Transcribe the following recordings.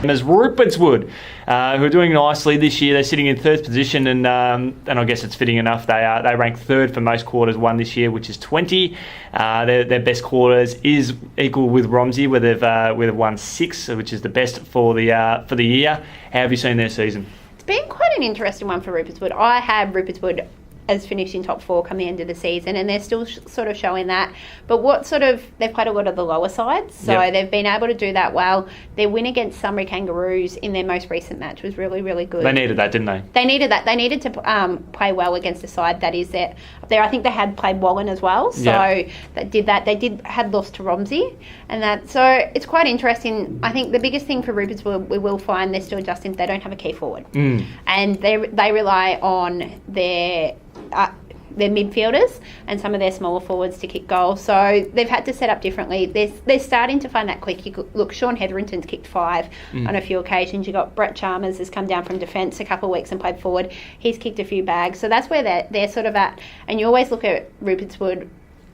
as Rupertswood, who are doing nicely this year. They're sitting in third position, and I guess it's fitting enough. They rank third for most quarters won this year, which is 20. Their best quarters is equal with Romsey, where they've won 6, which is the best for the year. How have you seen their season? It's been quite an interesting one for Rupertswood. I have Rupertswood as finishing top 4 come the end of the season, and they're still sort of showing that. But they've played a lot of the lower sides, so they've been able to do that well. Their win against Sunbury Kangaroos in their most recent match was really, really good. They needed that, didn't they? They needed that. They needed to play well against a side that is there. I think they had played Wallen as well, so they did that. They had lost to Romsey, and that. So it's quite interesting. I think the biggest thing for Rupertswood, we will find they're still adjusting. They don't have a key forward, and they rely on their midfielders and some of their smaller forwards to kick goals. So they've had to set up differently. They're starting to find that quick. Look, Sean Hetherington's kicked 5 on a few occasions. You've got Brett Chalmers has come down from defence a couple of weeks and played forward. He's kicked a few bags. So that's where they're sort of at. And you always look at Rupertswood,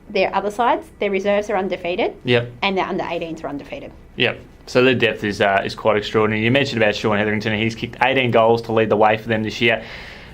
their other sides, their reserves are undefeated. Yep. And their under-18s are undefeated. Yep. So their depth is quite extraordinary. You mentioned about Sean Hetherington. He's kicked 18 goals to lead the way for them this year.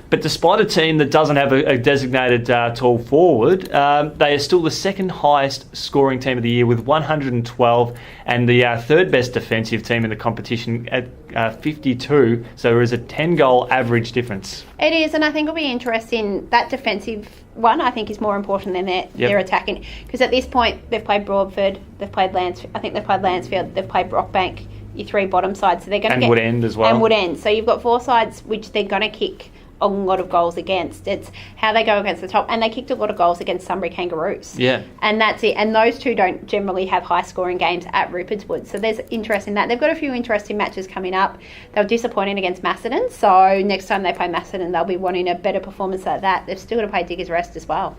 But despite a team that doesn't have a designated tall forward, they are still the second highest scoring team of the year with 112, and the third best defensive team in the competition at 52. So there is a 10-goal average difference. It is, and I think it'll be interesting. That defensive one, I think, is more important than their attacking. Because at this point, they've played Broadford, they've played Lansfield, they've played Brockbank, your 3 bottom sides. So they're going to get Woodend as well. And Woodend. So you've got 4 sides which they're going to kick a lot of goals against. It's how they go against the top, and they kicked a lot of goals against Sunbury Kangaroos. Yeah. And that's it. And those two don't generally have high scoring games at Rupertswood. So there's interest in that. They've got a few interesting matches coming up. They were disappointing against Macedon, so next time they play Macedon they'll be wanting a better performance like that. They've still got to play Diggers Rest as well.